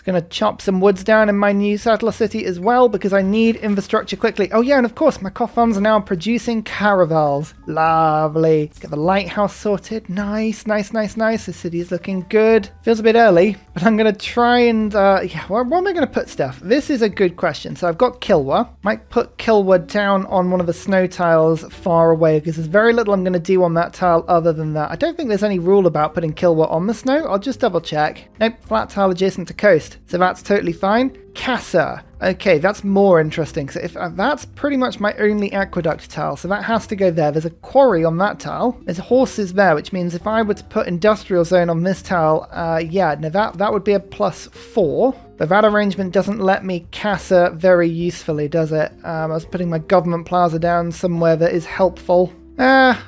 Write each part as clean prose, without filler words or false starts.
going to chop some woods down in my new settler city as well because I need infrastructure quickly. Oh yeah, and of course my coffons are now producing caravels. Lovely. Get the lighthouse sorted. Nice, nice, nice, nice. The city is looking good. Feels a bit early, but I'm going to try and, yeah, where am I going to put stuff? This is a good question. So I've got Kilwa. Might put Kilwa down on one of the snow tiles far away because there's very little I'm going to do on that tile other than that. I don't think there's any rule about putting Kilwa on the snow. I'll just double check. Nope, flat tile adjacent to coast. So that's totally fine. Casa. Okay, that's more interesting. So if that's pretty much my only aqueduct tile, so that has to go there. There's a quarry on that tile. There's horses there, which means if I were to put industrial zone on this tile, yeah, no, that would be a +4. But that arrangement doesn't let me casa very usefully, does it? I was putting my government plaza down somewhere that is helpful.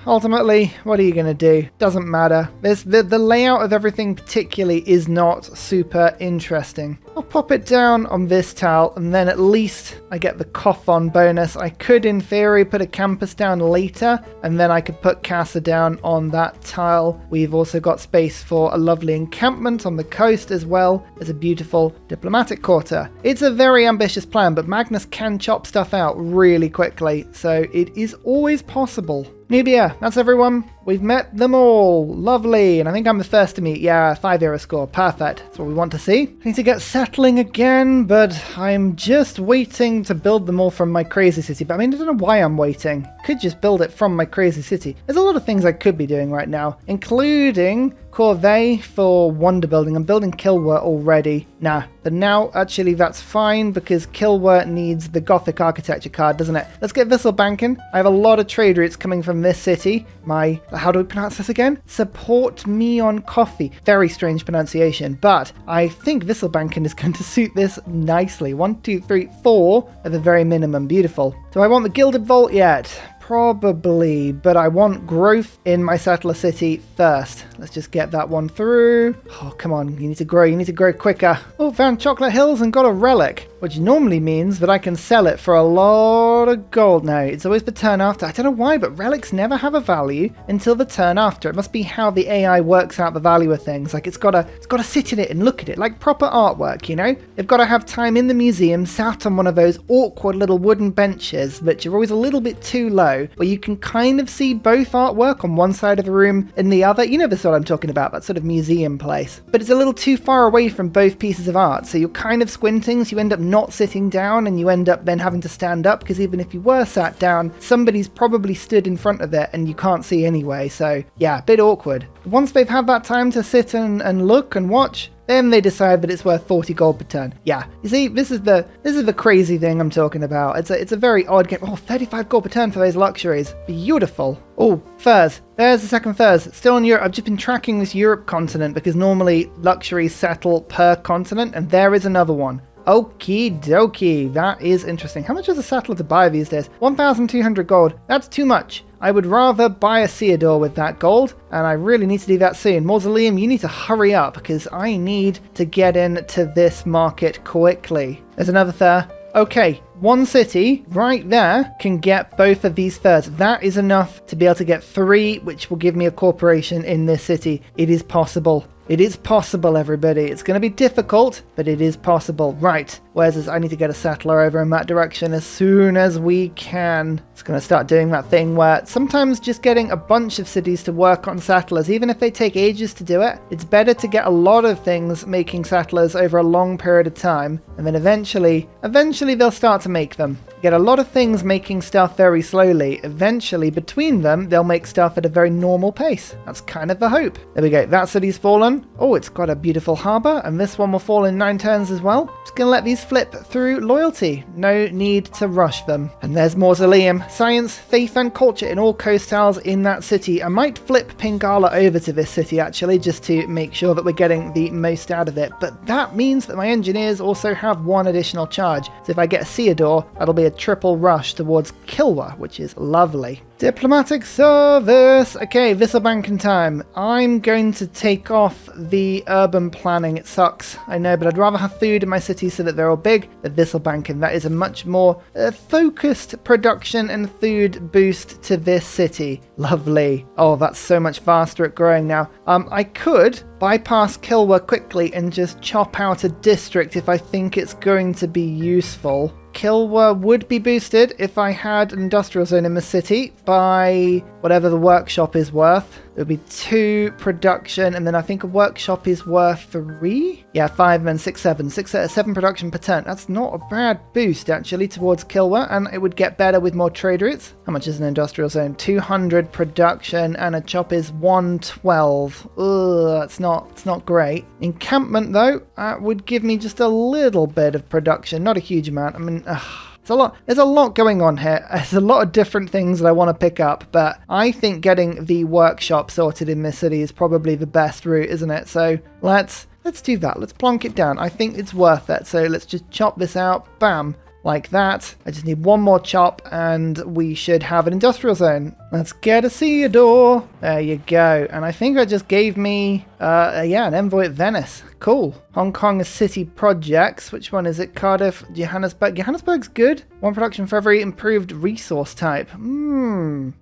Ultimately, what are you going to do? Doesn't matter. The layout of everything particularly is not super interesting. I'll pop it down on this tile and then at least I get the coffon bonus. I could in theory put a campus down later and then I could put casa down on that tile. We've also got space for a lovely encampment on the coast as well as a beautiful diplomatic quarter. It's a very ambitious plan, but Magnus can chop stuff out really quickly, so it is always possible. Nubia, that's everyone. We've met them all. Lovely. And I think I'm the first to meet. Yeah, 5-era score. Perfect. That's what we want to see. I need to get settling again, but I'm just waiting to build them all from my crazy city. But I mean, I don't know why I'm waiting. Could just build it from my crazy city. There's a lot of things I could be doing right now, including Corvée for wonder building. I'm building Kilwa already. Nah, but now actually that's fine because Kilwa needs the Gothic architecture card, doesn't it? Let's get Visselbanken. I have a lot of trade routes coming from this city. How do we pronounce this again? Support me on coffee. Very strange pronunciation, but I think Visselbanken is going to suit this nicely. 1, 2, 3, 4 at the very minimum. Beautiful. Do I want the Gilded Vault yet? Probably, but I want growth in my settler city first. Let's just get that one through. Oh, come on. You need to grow quicker. Oh, found Chocolate Hills and got a relic, which normally means that I can sell it for a lot of gold. Now, it's always the turn after. I don't know why, but relics never have a value until the turn after. It must be how the AI works out the value of things. Like it's got to sit in it and look at it like proper artwork, you know? They've got to have time in the museum sat on one of those awkward little wooden benches, which are always a little bit too low, where you can kind of see both artwork on one side of the room and the other. You know this is what I'm talking about, that sort of museum place. But it's a little too far away from both pieces of art, so you're kind of squinting, so you end up not sitting down, and you end up then having to stand up, because even if you were sat down, somebody's probably stood in front of it and you can't see anyway. So yeah, a bit awkward. Once they've had that time to sit and look and watch, then they decide that it's worth 40 gold per turn. Yeah, you see, this is the crazy thing I'm talking about. It's a very odd game. Oh, 35 gold per turn for those luxuries. Beautiful. Oh, furs. There's the second furs. Still in Europe. I've just been tracking this Europe continent because normally luxuries settle per continent, and there is another one. Okie dokie. That is interesting. How much is a settler to buy these days? 1,200 gold. That's too much. I would rather buy a Theodore with that gold, and I really need to do that soon. Mausoleum, you need to hurry up, because I need to get into this market quickly. There's another there. Okay, one city right there can get both of these furs. That is enough to be able to get 3, which will give me a corporation in this city. It is possible. It is possible, everybody. It's going to be difficult, but it is possible. Right, where's this? I need to get a settler over in that direction as soon as we can. It's going to start doing that thing where sometimes just getting a bunch of cities to work on settlers, even if they take ages to do it, it's better to get a lot of things making settlers over a long period of time, and then eventually they'll start to make them. Get a lot of things making stuff very slowly. Eventually, between them, they'll make stuff at a very normal pace. That's kind of the hope. There we go. That city's fallen. Oh, it's got a beautiful harbour, and this one will fall in 9 turns as well. Just gonna let these flip through loyalty. No need to rush them. And there's Mausoleum. Science, faith, and culture in all coast tiles in that city. I might flip Pingala over to this city, actually, just to make sure that we're getting the most out of it. But that means that my engineers also have 1 additional charge. So if I get a Theodore, that'll be a triple rush towards Kilwa, which is lovely. Diplomatic service. Okay, Wisselbanken time. I'm going to take off the urban planning. It sucks, I know, but I'd rather have food in my city so that they're all big. The Wisselbanken, that is a much more focused production and food boost to this city. Lovely. Oh, that's so much faster at growing now. I could bypass Kilwa quickly and just chop out a district if I think it's going to be useful. Kilwa would be boosted if I had an industrial zone in the city by whatever the workshop is worth. It would be 2 production, and then I think a workshop is worth 3? Yeah, 5 and then 6, 7. 7 production per turn. That's not a bad boost, actually, towards Kilwa, and it would get better with more trade routes. How much is an industrial zone? 200 production, and a chop is 112. Ugh, it's not great. Encampment, though, would give me just a little bit of production, not a huge amount. I mean, there's a lot going on here. There's a lot of different things that I want to pick up, but I think getting the workshop sorted in this city is probably the best route, isn't it? So let's do that. Let's plonk it down. I think it's worth it. So let's just chop this out. Bam. Like that. I just need one more chop and we should have an industrial zone. Let's get a Theodore. There you go. And I think that just gave me, an envoy at Venice. Cool. Hong Kong city projects. Which one is it? Cardiff, Johannesburg. Johannesburg's good. 1 production for every improved resource type.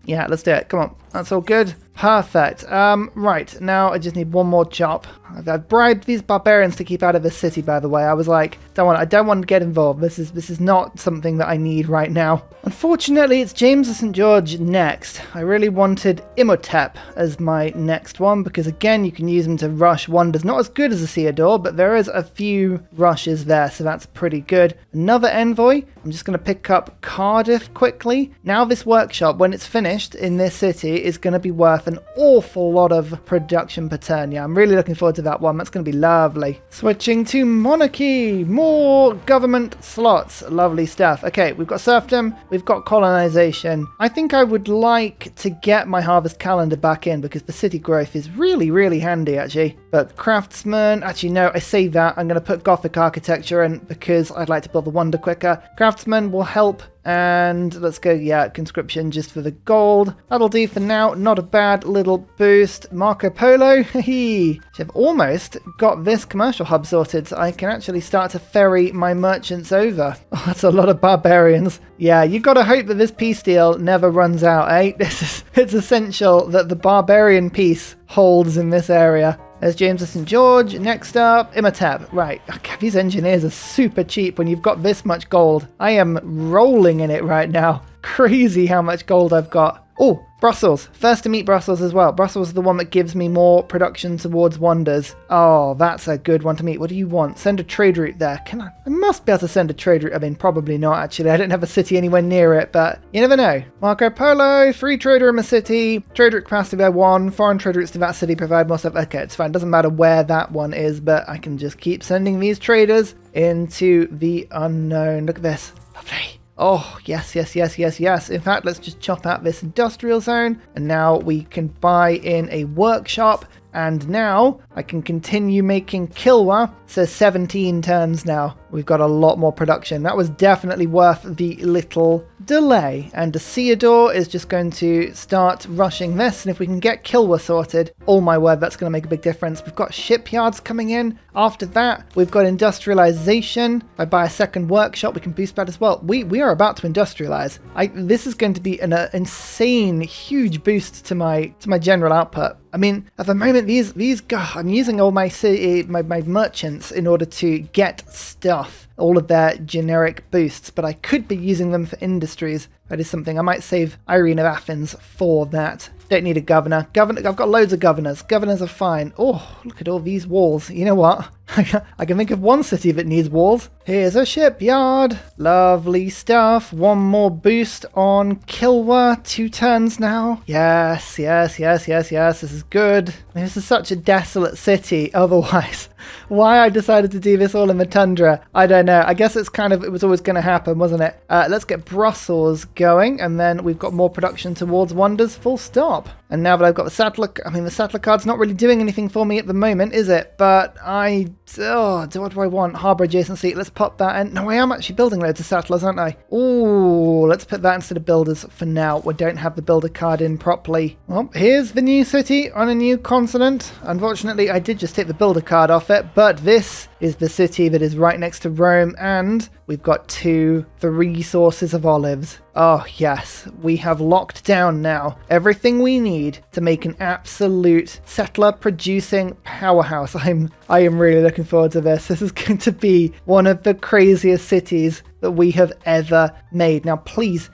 Yeah, let's do it. Come on. That's all good. Perfect. Right. Now I just need one more chop. I've bribed these barbarians to keep out of the city, by the way. I was like, I don't want to get involved. This is not something that I need right now. Unfortunately, it's James of St. George next. I really wanted Imhotep as my next one because, again, you can use them to rush wonders. Not as good as a Theodore, but there is a few rushes there, so that's pretty good. Another envoy. I'm just going to pick up Cardiff quickly. Now this workshop, when it's finished in this city, is going to be worth an awful lot of production per turn. Yeah, I'm really looking forward to that one. That's going to be lovely. Switching to monarchy. More government slots. Lovely stuff. Okay, we've got serfdom. We've got colonization. I think I would like to get my harvest calendar back in because the city growth is really, really handy, actually. But craftsman, actually, no, I say that. I'm going to put Gothic architecture in because I'd like to build the wonder quicker. Craftsman will help. And let's go, conscription just for the gold. That'll do for now. Not a bad little boost. Marco Polo. I've almost got this commercial hub sorted, so I can actually start to ferry my merchants over. Oh, that's a lot of barbarians. Yeah, you got to hope that this peace deal never runs out, eh? It's essential that the barbarian peace holds in this area. There's James of St. George. Next up, Imhotep. Right, okay, these engineers are super cheap when you've got this much gold. I am rolling in it right now. Crazy how much gold I've got. Oh, Brussels. First to meet Brussels as well. Brussels is the one that gives me more production towards wonders. Oh, that's a good one to meet. What do you want? Send a trade route there. Can I? I must be able to send a trade route. I mean, probably not, actually. I don't have a city anywhere near it, but you never know. Marco Polo, free trader in my city. Trade route capacity by 1. Foreign trade routes to that city provide more stuff. Okay, it's fine. Doesn't matter where that one is, but I can just keep sending these traders into the unknown. Look at this. Lovely. Oh, yes. In fact, let's just chop out this industrial zone. And now we can buy in a workshop. And now I can continue making Kilwa. So 17 turns now. We've got a lot more production. That was definitely worth the little delay. And the Theodore is just going to start rushing this. And if we can get Kilwa sorted, oh my word, that's going to make a big difference. We've got shipyards coming in. After that, we've got industrialization. If I buy a second workshop, we can boost that as well. We are about to industrialize. This is going to be an insane, huge boost to my general output. I mean, at the moment, I'm using all my merchants in order to get stuff, all of their generic boosts, but I could be using them for industries. That is something I might save Irene of Athens for that. Don't need a governor. I've got loads of governors. Governors are fine. Oh, look at all these walls. You know what? I can think of one city that needs walls. Here's a shipyard. Lovely stuff. One more boost on Kilwa. 2 turns now. Yes. This is good. This is such a desolate city otherwise. Why I decided to do this all in the tundra, I don't know. I guess it was always going to happen, wasn't it? Let's get Brussels going, and then we've got more production towards wonders, full stop. And now that I've got the settler, the settler card's not really doing anything for me at the moment, is it? But what do I want? Harbour adjacency. Let's pop that in. No, I am actually building loads of settlers, aren't I? Ooh, let's put that instead of builders for now. We don't have the builder card in properly. Well, here's the new city on a new continent. Unfortunately, I did just take the builder card off it, but this is the city that is right next to Rome, and we've got 3 sources of olives. Oh yes, we have locked down now everything we need to make an absolute settler producing powerhouse. I am really looking forward to this. This is going to be one of the craziest cities that we have ever made. Now please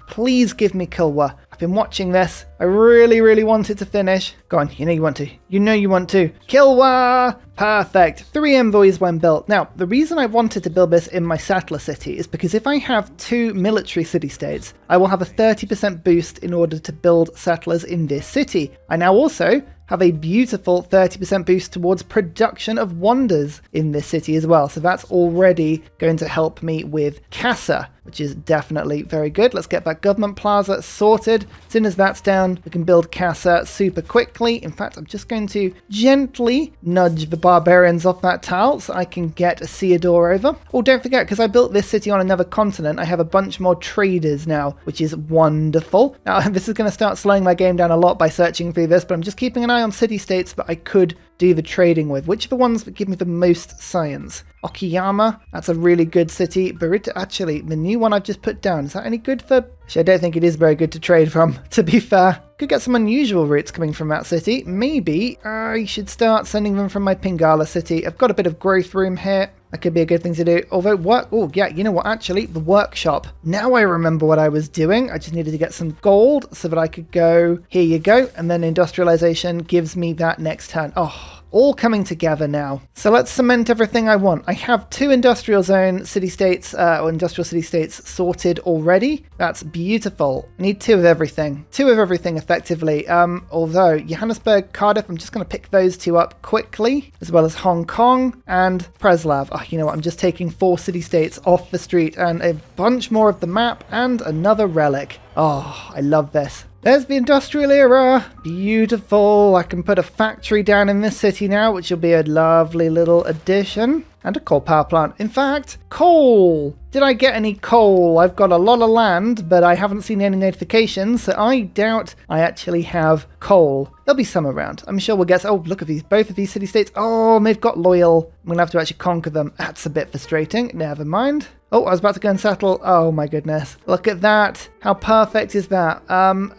give me Kilwa. I've been watching this. I really want it to finish. Go on, you know you want to. You know you want to. Kilwa! Perfect. 3 envoys when built. Now, the reason I wanted to build this in my settler city is because if I have 2 military city-states, I will have a 30% boost in order to build settlers in this city. I now also have a beautiful 30% boost towards production of wonders in this city as well. So that's already going to help me with Casa, which is definitely very good. Let's get that government plaza sorted. As soon as that's down, we can build Casa super quickly. In fact, I'm just going to gently nudge the barbarians off that tile so I can get a Theodore over. Oh, don't forget, because I built this city on another continent, I have a bunch more traders now, which is wonderful. Now, this is going to start slowing my game down a lot by searching through this, but I'm just keeping an eye on city-states that I could do the trading with. Which are the ones that give me the most science? Okayama, that's a really good city. Burrito, actually, the new one I've just put down, is that any good for... Actually, I don't think it is very good to trade from, to be fair. Could get some unusual routes coming from that city. Maybe I should start sending them from my Pingala city. I've got a bit of growth room here. That could be a good thing to do. Although oh yeah, you know what, actually, the workshop. Now I remember what I was doing. I just needed to get some gold so that I could go, here you go, and then industrialization gives me that next turn. Oh, all coming together now. So let's cement everything I want. I have 2 industrial zone city-states, or industrial city-states sorted already. That's beautiful. I need 2 of everything. 2 of everything, effectively. Although, Johannesburg, Cardiff, I'm just going to pick those 2 up quickly, as well as Hong Kong and Preslav. Oh, you know what, I'm just taking 4 city-states off the street and a bunch more of the map and another relic. Oh, I love this. There's the industrial era. Beautiful. I can put a factory down in this city now, which will be a lovely little addition. And a coal power plant. In fact, coal! Did I get any coal? I've got a lot of land, but I haven't seen any notifications, so I doubt I actually have coal. There'll be some around. I'm sure we'll get... Oh, look at these. Both of these city-states. Oh, they've got loyal. I'm going to have to actually conquer them. That's a bit frustrating. Never mind. Oh, I was about to go and settle. Oh my goodness. Look at that. How perfect is that?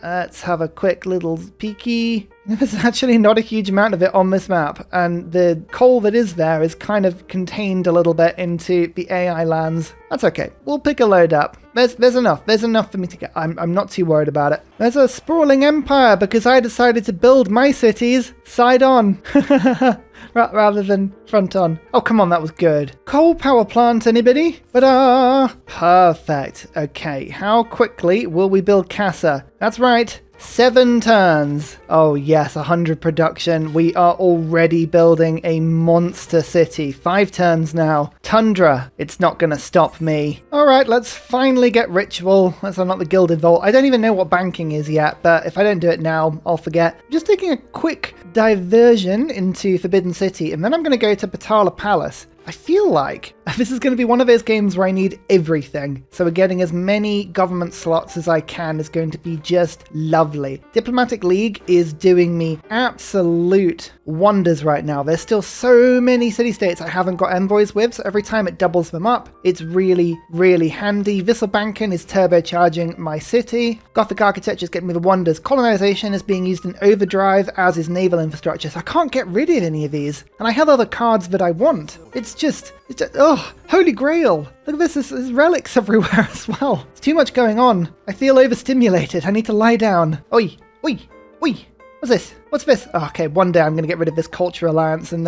Let's have a quick little peeky. There's actually not a huge amount of it on this map, and the coal that is there is kind of contained a little bit into the AI lands. That's okay. We'll pick a load up. There's enough. There's enough for me to get. I'm not too worried about it. There's a sprawling empire because I decided to build my cities side on. Rather than front on. Oh, come on, that was good. Coal power plant, anybody? Perfect. Okay, how quickly will we build Casa? That's right. 7 turns. Oh yes, 100 production. We are already building a monster city. 5 turns now. Tundra. It's not going to stop me. All right, let's finally get ritual. Let's unlock the Gilded Vault. I don't even know what banking is yet, but if I don't do it now, I'll forget. I'm just taking a quick diversion into Forbidden City, and then I'm going to go to Patala Palace. I feel like this is going to be one of those games where I need everything. So we're getting as many government slots as I can is going to be just lovely. Diplomatic League is doing me absolute wonders right now. There's still so many city-states I haven't got envoys with, so every time it doubles them up, it's really, really handy. Visselbanken is turbocharging my city. Gothic architecture is getting me the wonders. Colonization is being used in overdrive, as is naval infrastructure, so I can't get rid of any of these. And I have other cards that I want. It's just, oh, holy grail. Look at this, there's relics everywhere as well. It's too much going on. I feel overstimulated. I need to lie down. Oi, oi, oi. What's this? What's this? Oh, okay, one day I'm going to get rid of this culture alliance and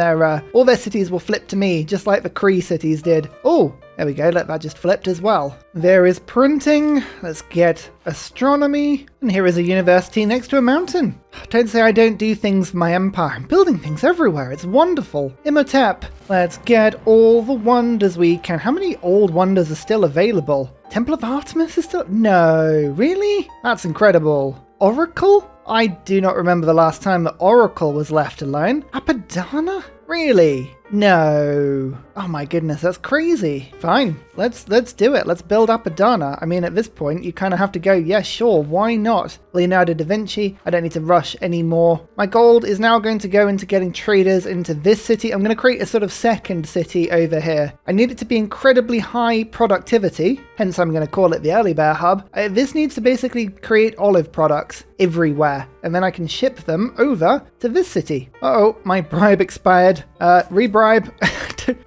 all their cities will flip to me, just like the Cree cities did. Oh, there we go. Let that just flipped as well. There is printing. Let's get astronomy. And here is a university next to a mountain. Don't say I don't do things for my empire. I'm building things everywhere. It's wonderful. Imhotep. Let's get all the wonders we can. How many old wonders are still available? Temple of Artemis is still... No, really? That's incredible. Oracle? I do not remember the last time the Oracle was left alone. Apadana? Really? No. Oh my goodness, that's crazy. Fine, let's do it. Let's build Apadana. I mean, at this point, you kind of have to go, yeah, sure, why not? Leonardo da Vinci, I don't need to rush anymore. My gold is now going to go into getting traders into this city. I'm going to create a sort of second city over here. I need it to be incredibly high productivity, hence I'm going to call it the Early Bear Hub. This needs to basically create olive products everywhere, and then I can ship them over to this city. Uh-oh, my bribe expired. Rebribe.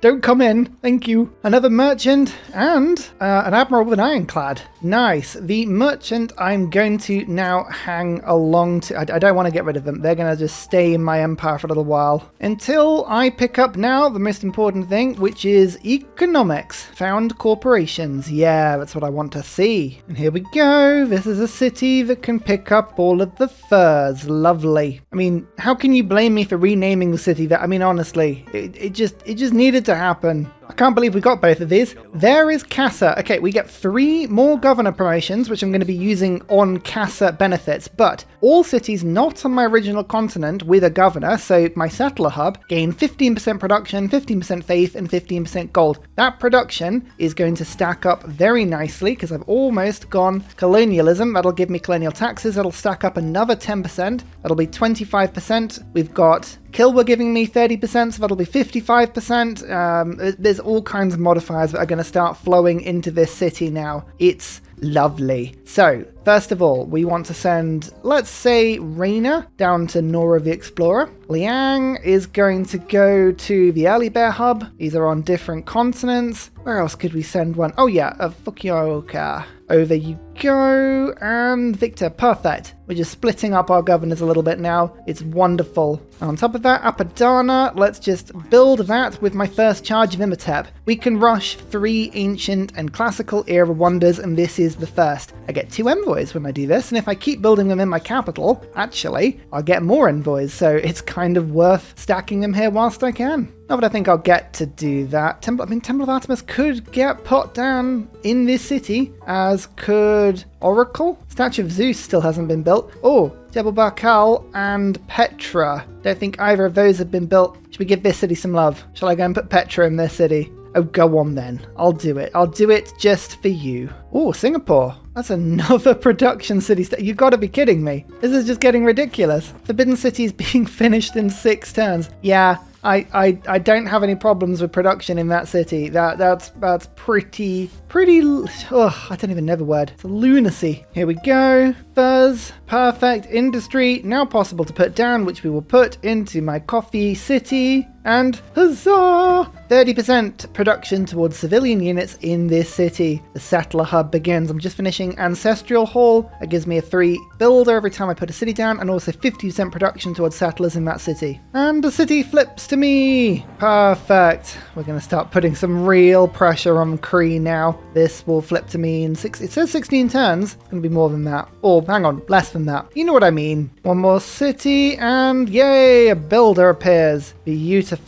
Don't come in. Thank you. Another merchant and an admiral with an ironclad. Nice. The merchant I'm going to now hang along to. I don't want to get rid of them. They're going to just stay in my empire for a little while. Until I pick up now the most important thing, which is economics. Found corporations. Yeah, that's what I want to see. And here we go. This is a city that can pick up all of the furs. Lovely. I mean, how can you blame me for renaming the city that, I mean, honestly, it just needed to happen. I can't believe we got both of these. There is Casa. Okay, we get 3 more governor promotions, which I'm going to be using on Casa benefits, but all cities not on my original continent with a governor, so my settler hub, gain 15% production, 15% faith, and 15% gold. That production is going to stack up very nicely because I've almost gone colonialism. That'll give me colonial taxes. That'll stack up another 10%. That'll be 25%. We've got Kilwa giving me 30%, so that'll be 55%. There's all kinds of modifiers that are going to start flowing into this city now. It's lovely. So, first of all, we want to send, let's say, Raina down to Nora the Explorer. Liang is going to go to the Early Bear Hub. These are on different continents. Where else could we send one? Oh yeah, Fukuoka. Over you go. And Victor, perfect. We're just splitting up our governors a little bit now. It's wonderful. On top of that, Apadana, let's just build that with my first charge of Imhotep. We can rush 3 ancient and classical era wonders, and this is the first. I get 2 envoys when I do this, and if I keep building them in my capital, actually, I'll get more envoys, so it's kind of worth stacking them here whilst I can. Not that I think I'll get to do that. Temple of Artemis could get put down in this city, as could Oracle. Statue of Zeus still hasn't been built. Oh, Jebel Barkal and Petra. Don't think either of those have been built. Should we give this city some love? Shall I go and put Petra in this city? Oh, go on then. I'll do it. I'll do it just for you. Oh, Singapore. That's another production city. You've got to be kidding me. This is just getting ridiculous. Forbidden City is being finished in 6 turns. Yeah, I don't have any problems with production in that city. That's pretty. I don't even know the word. It's a lunacy. Here we go. Furs. Perfect. Industry. Now possible to put down, which we will put into my coffee city. And huzzah! 30% production towards civilian units in this city. The settler hub begins. I'm just finishing Ancestral Hall. That gives me a 3 builder every time I put a city down, and also 50% production towards settlers in that city. And the city flips to me. Perfect. We're going to start putting some real pressure on Cree now. This will flip to me in it says 16 turns. It's going to be more than that. Or, hang on, less than that. You know what I mean. One more city, and yay, a builder appears. Beautiful.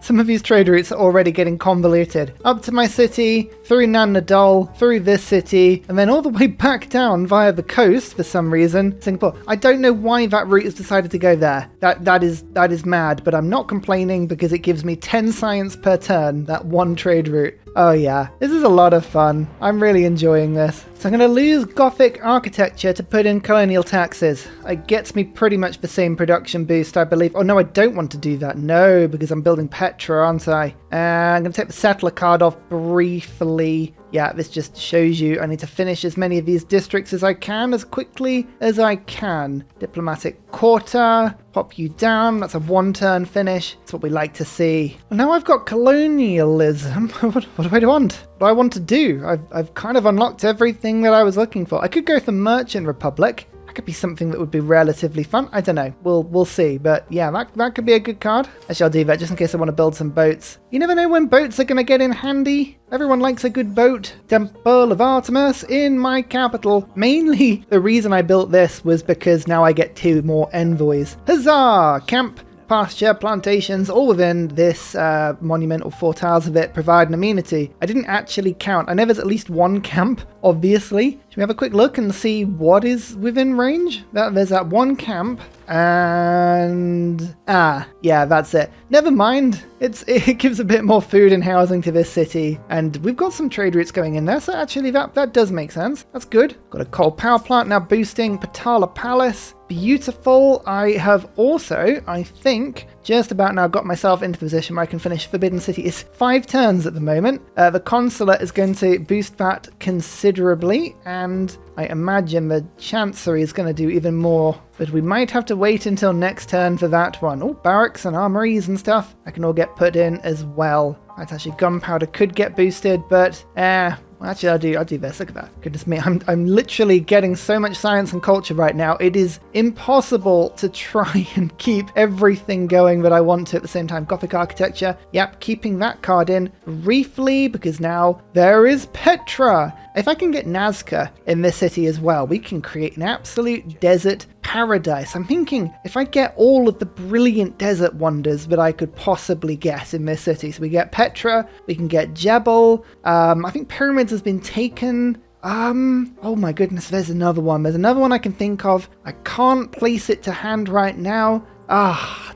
Some of these trade routes are already getting convoluted. Up to my city, through Nan Nadol, through this city, and then all the way back down via the coast for some reason, Singapore. I don't know why that route has decided to go there. That is mad, but I'm not complaining because it gives me 10 science per turn, that one trade route. Oh yeah, this is a lot of fun. I'm really enjoying this. So I'm going to lose Gothic architecture to put in colonial taxes. It gets me pretty much the same production boost, I believe. Oh no, I don't want to do that. No, because I'm building Petra, aren't I? I'm going to take the settler card off briefly. Yeah, this just shows you I need to finish as many of these districts as I can, as quickly as I can. Diplomatic quarter, pop you down. That's a 1-turn finish. That's what we like to see. Well, now I've got colonialism. What do I want? What do I want to do? I've kind of unlocked everything that I was looking for. I could go for Merchant Republic. Could be something that would be relatively fun. I don't know. We'll see. But yeah, that could be a good card. Actually, I'll do that just in case I want to build some boats. You never know when boats are going to get in handy. Everyone likes a good boat. Temple of Artemis in my capital. Mainly, the reason I built this was because now I get 2 more envoys. Huzzah! Camp, pasture, plantations, all within this monument, or 4 tiles of it, provide an amenity. I didn't actually count. I know there's at least 1 camp, obviously. Should Should we have a quick look and see what is within range? There's that one camp, and yeah, that's it. Never mind. It gives a bit more food and housing to this city, and we've got some trade routes going in there, so actually that does make sense. That's good. Got a coal power plant now boosting Patala Palace. Beautiful. I have also, I think, just about now got myself into the position where I can finish Forbidden City. It's 5 turns at the moment. The consulate is going to boost that considerably, and I imagine the Chancery is going to do even more, but we might have to wait until next turn for that one. Oh, barracks and armories and stuff, I can all get put in as well. That's actually gunpowder could get boosted, but actually, I'll do this. Look at that. Goodness me, I'm literally getting so much science and culture right now. It is impossible to try and keep everything going that I want to at the same time. Gothic architecture. Yep, keeping that card in briefly because now there is Petra. If I can get Nazca in this city as well, we can create an absolute desert paradise. I'm thinking if I get all of the brilliant desert wonders that I could possibly get in this city. So we get Petra, we can get Jebel. I think Pyramids has been taken. Oh my goodness, there's another one. There's another one I can think of. I can't place it to hand right now.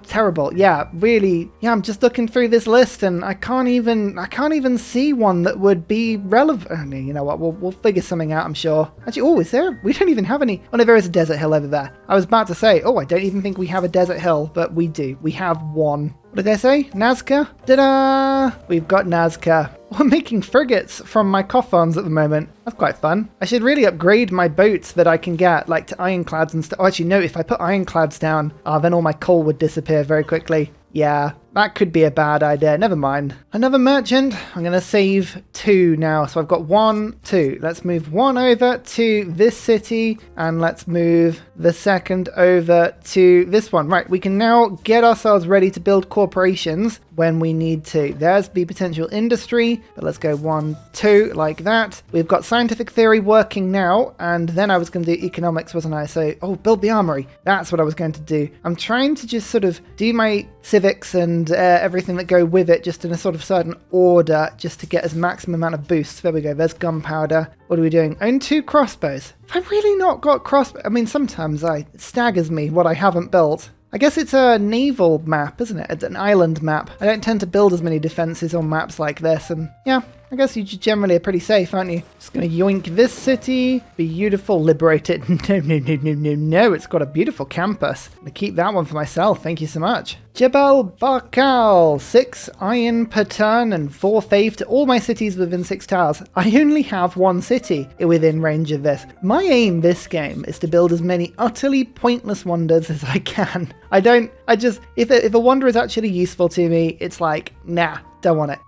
Terrible. Yeah, really. Yeah, I'm just looking through this list and I can't even see one that would be relevant. You know what? We'll figure something out, I'm sure. Actually, oh, is there? We don't even have any. Oh no, there is a desert hill over there. I was about to say, oh, I don't even think we have a desert hill, but we do. We have one. What did I say? Nazca? Ta-da! We've got Nazca. We're making frigates from my coffons at the moment. That's quite fun. I should really upgrade my boats that I can get, like to ironclads and stuff. Oh, actually, no, if I put ironclads down, then all my coal would disappear very quickly. Yeah, that could be a bad idea. Never mind. Another merchant. I'm going to save 2 now. So I've got 1, 2. Let's move 1 over to this city and let's move the second over to this one. Right, we can now get ourselves ready to build corporations when we need to. There's the potential industry. But let's go 1, 2 like that. We've got scientific theory working now, and then I was going to do economics, wasn't I? So, build the armory. That's what I was going to do. I'm trying to just sort of do my civics and everything that go with it just in a sort of certain order just to get as maximum amount of boosts. There we go. There's gunpowder. What are we doing? Own 2 crossbows. Have I really not got crossbows? I mean, sometimes it staggers me what I haven't built. I guess it's a naval map, isn't it? It's an island map. I don't tend to build as many defenses on maps like this, and yeah, I guess you generally are pretty safe, aren't you? Just gonna yoink this city. Beautiful, liberate it. No, it's got a beautiful campus. I'm gonna keep that one for myself, thank you so much. Jebel Barkal, 6 iron per turn and 4 faith to all my cities within 6 towers. I only have 1 city within range of this. My aim this game is to build as many utterly pointless wonders as I can. If a wonder is actually useful to me, it's like, nah. Don't want it.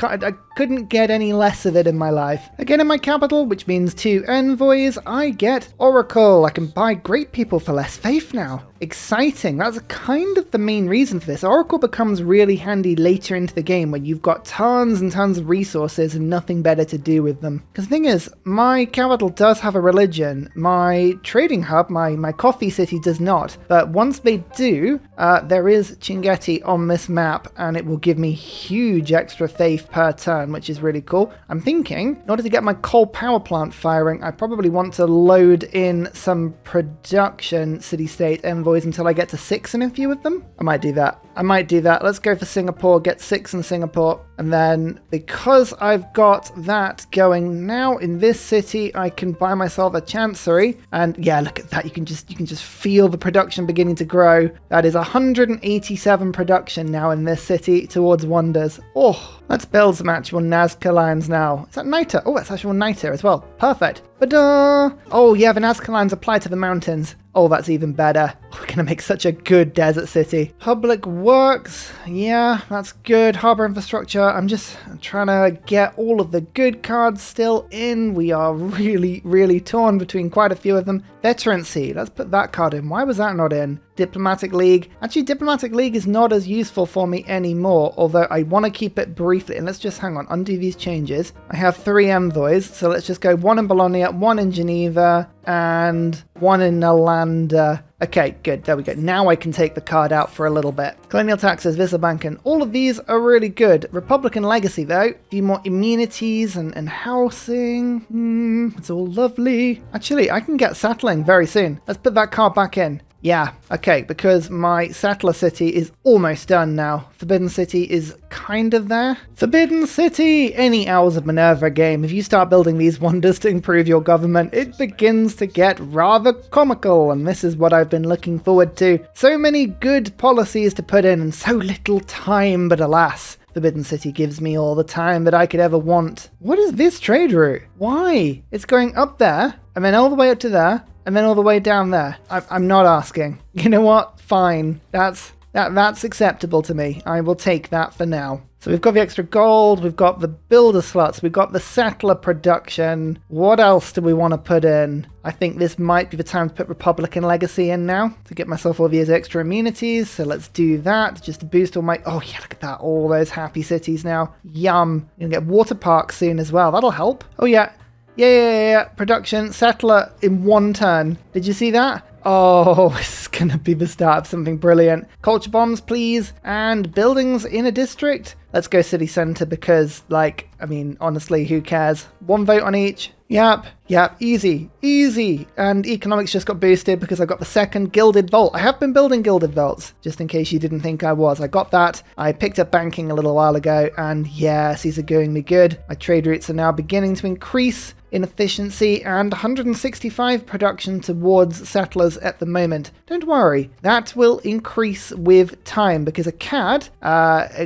I couldn't get any less of it in my life. Again, in my capital, which means 2 envoys, I get Oracle. I can buy great people for less faith now. Exciting. That's kind of the main reason for this. Oracle becomes really handy later into the game when you've got tons and tons of resources and nothing better to do with them. Because the thing is, my capital does have a religion. My trading hub, my coffee city does not. But once they do, there is Chinguetti on this map and it will give me huge extra faith per turn, which is really cool. I'm thinking, in order to get my coal power plant firing, I probably want to load in some production city-state envoys until I get to 6 in a few of them. I might do that. Let's go for Singapore, get 6 in Singapore. And then because I've got that going now in this city, I can buy myself a chancery. And yeah, look at that. You can just feel the production beginning to grow. That is 187 production now in this city towards wonders. Oh, let's build some actual Nazca lines now. Is that Niter? Oh, that's actual Niter as well. Perfect. Oh yeah, the Nazca lines apply to the mountains. Oh, that's even better. We're going to make such a good desert city. Public works. Yeah, that's good. Harbor infrastructure. I'm just trying to get all of the good cards still in. We are really, really torn between quite a few of them. Veterancy. Let's put that card in. Why was that not in? Diplomatic League. Actually, Diplomatic League is not as useful for me anymore, although I want to keep it briefly. And let's just hang on, undo these changes. I have 3 envoys, so let's just go 1 in Bologna, 1 in Geneva, and 1 in Nalanda. Okay, good. There we go. Now I can take the card out for a little bit. Colonial taxes, Wisselbanken. All of these are really good. Republican legacy, though. A few more immunities and housing. It's all lovely. Actually, I can get settling very soon. Let's put that card back in. Yeah, okay, because my settler city is almost done now. Forbidden City is kind of there. Forbidden City! Any Hours of Minerva game, if you start building these wonders to improve your government, it begins to get rather comical, and this is what I've been looking forward to. So many good policies to put in, and so little time, but alas. Forbidden City gives me all the time that I could ever want. What is this trade route? Why? It's going up there, and then all the way up to there, and then all the way down there. I'm not asking. You know what? Fine. That's acceptable to me. I will take that for now. So we've got the extra gold, we've got the builder slots, we've got the settler production. What else do we want to put in? I think this might be the time to put Republican legacy in now to get myself all these extra immunities. So let's do that just to boost all my... Oh yeah, look at that. All those happy cities now. Yum. You're going to get water parks soon as well. That'll help. Oh yeah. Yeah. Production, settler in one turn. Did you see that? Oh, it's going to be the start of something brilliant. Culture bombs, please. And buildings in a district. Let's go city centre because, honestly, who cares? One vote on each. Yep, easy. And economics just got boosted because I got the second Gilded Vault. I have been building Gilded Vaults, just in case you didn't think I was. I got that. I picked up banking a little while ago, and yes, these are going me good. My trade routes are now beginning to increase in efficiency, and 165 production towards settlers at the moment. Don't worry, that will increase with time because a CAD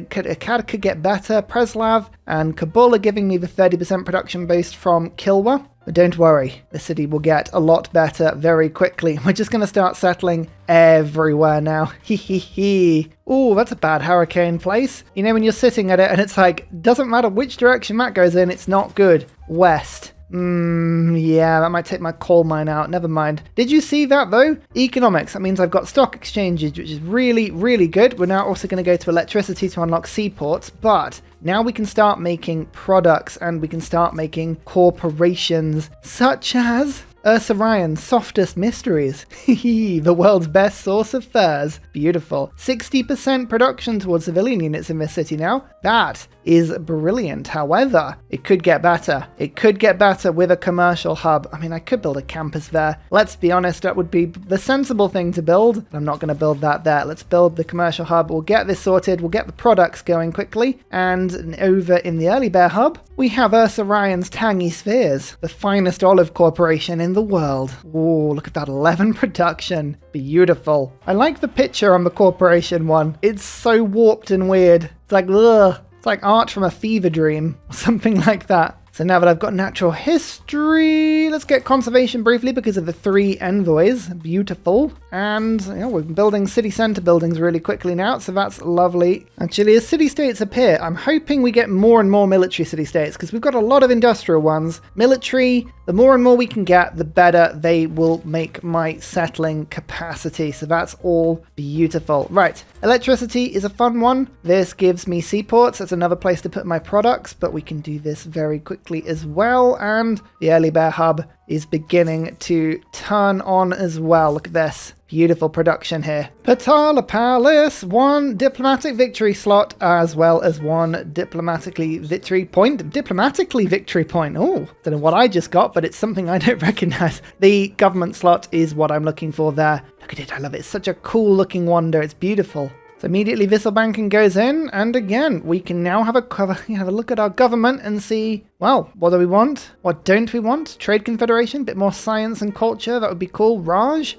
could get better. Preslav and Kabul are giving me the 30% production boost from Kilwa. But don't worry, the city will get a lot better very quickly. We're just going to start settling everywhere now. Ooh, that's a bad hurricane place. You know, when you're sitting at it and it's like, doesn't matter which direction that goes in, it's not good. West. Yeah, that might take my coal mine out. Never mind. Did you see that though? Economics. That means I've got stock exchanges, which is really, really good. We're now also going to go to electricity to unlock seaports, but now we can start making products and we can start making corporations such as Ursa Ryan's Softest Mysteries. The world's best source of furs. Beautiful. 60% production towards civilian units in this city now. That is brilliant. However, it could get better. It could get better with a commercial hub. I mean, I could build a campus there. Let's be honest, that would be the sensible thing to build. I'm not going to build that there. Let's build the commercial hub. We'll get this sorted. We'll get the products going quickly. And over in the Early Bear hub, we have Ursa Ryan's Tangy Spheres, the finest olive corporation in the world. Oh, look at that 11 production. Beautiful. I like the picture on the corporation one. It's so warped and weird. It's like, ugh. It's like art from a fever dream or something like that. So now that I've got natural history, let's get conservation briefly because of the 3 envoys. Beautiful. And we're building city centre buildings really quickly now, so that's lovely. Actually, as city-states appear, I'm hoping we get more and more military city-states because we've got a lot of industrial ones. Military, the more and more we can get, the better they will make my settling capacity. So that's all beautiful. Right, electricity is a fun one. This gives me seaports. That's another place to put my products, but we can do this very quickly as well. And the Early Bear hub is beginning to turn on as well. Look at this. Beautiful production here. Patala Palace, 1 diplomatic victory slot, as well as 1 diplomatically victory point. Oh, don't know what I just got, but it's something I don't recognize. The government slot is what I'm looking for there. Look at it, I love it. It's such a cool looking wonder. It's beautiful. So immediately Wisselbanken goes in, and again, we can now have a look at our government and see, well, what do we want? What don't we want? Trade Confederation, bit more science and culture, that would be cool. Raj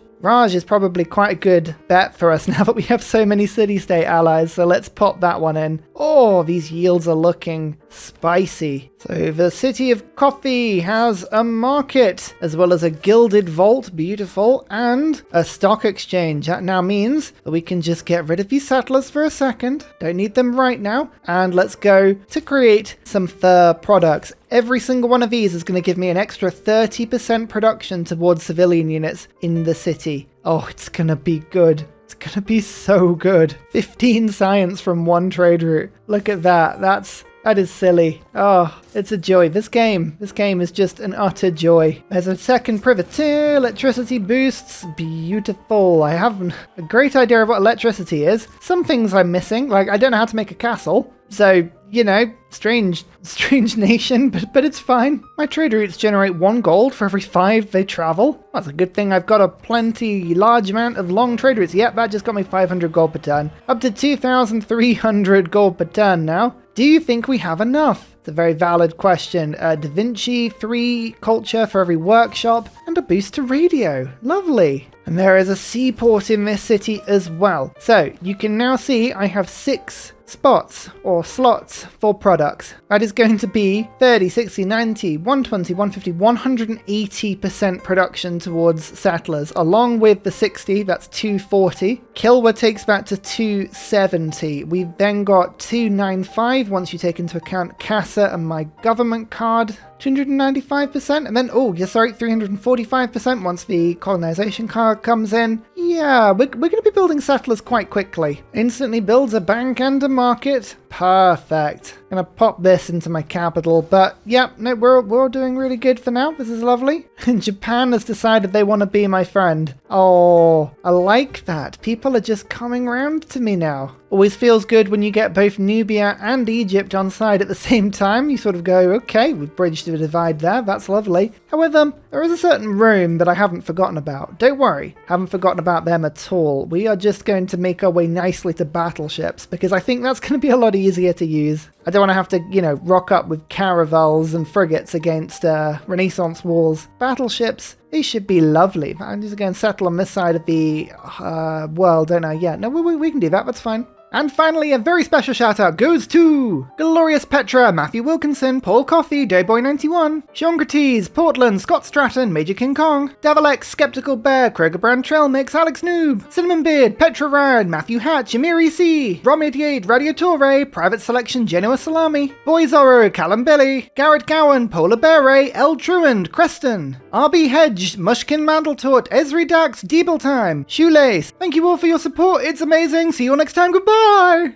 is probably quite a good bet for us now that we have so many city-state allies, so let's pop that one in. Oh, these yields are looking spicy. So the city of coffee has a market, as well as a gilded vault, beautiful, and a stock exchange. That now means that we can just get rid of these settlers for a second. Don't need them right now. And let's go to create some fur products. Every single one of these is going to give me an extra 30% production towards civilian units in the city. Oh, it's going to be good. It's going to be so good. 15 science from 1 trade route. Look at that. That's That is silly. Oh, it's a joy. This game is just an utter joy. There's a second privateer, electricity boosts, beautiful. I have a great idea of what electricity is. Some things I'm missing, like I don't know how to make a castle. So, you know, strange nation, but it's fine. My trade routes generate 1 gold for every 5 they travel. That's a good thing. I've got a large amount of long trade routes. Yep, that just got me 500 gold per turn. Up to 2,300 gold per turn now. Do you think we have enough? It's a very valid question. Da Vinci, 3 culture for every workshop, and a boost to radio. Lovely. And there is a seaport in this city as well. So you can now see I have 6 spots or slots for products. That is going to be 30, 60, 90, 120, 150, 180% production towards settlers, along with the 60, that's 240. Kilwa takes that to 270. We've then got 295 once you take into account Casa and my government card. 295%, and then, 345% once the colonization card comes in. Yeah, we're going to be building settlers quite quickly. Instantly builds a bank and a market. Perfect. Gonna pop this into my capital, but yeah, no, we're doing really good for now. This is lovely. And Japan has decided they want to be my friend. Oh, I like that. People are just coming around to me now. Always feels good when you get both Nubia and Egypt on side at the same time. You sort of go, okay, we've bridged the divide there. That's lovely. However, there is a certain room that I haven't forgotten about. Don't worry, haven't forgotten about them at all. We are just going to make our way nicely to battleships because I think that's going to be a lot easier to use. I don't want to have to, rock up with caravels and frigates against Renaissance walls. Battleships, they should be lovely. I'm just going to settle on this side of the world, don't I? Yeah, no, we can do that. That's fine. And finally, a very special shout out goes to Glorious Petra, Matthew Wilkinson, Paul Coffey, Dayboy91, Seangrates, Portland, Scott Stratton, Major King Kong, Davalex, Skeptical Bear, Krogerbrand Trailmix, Alex Noob, Cinnamon Beard, Petra Rad, Matthew Hatch, Amiri C, Rom88, Radiatore, Private Selection, Genoa Salami, Boy Zorro, Callum Billy, Garrett Gowan, Polar Bear, L. Truand, Creston, RB Hedge, Mushkin Mandeltort, Esri Dax, Deeble Time, Shoelace. Thank you all for your support. It's amazing. See you all next time. Goodbye.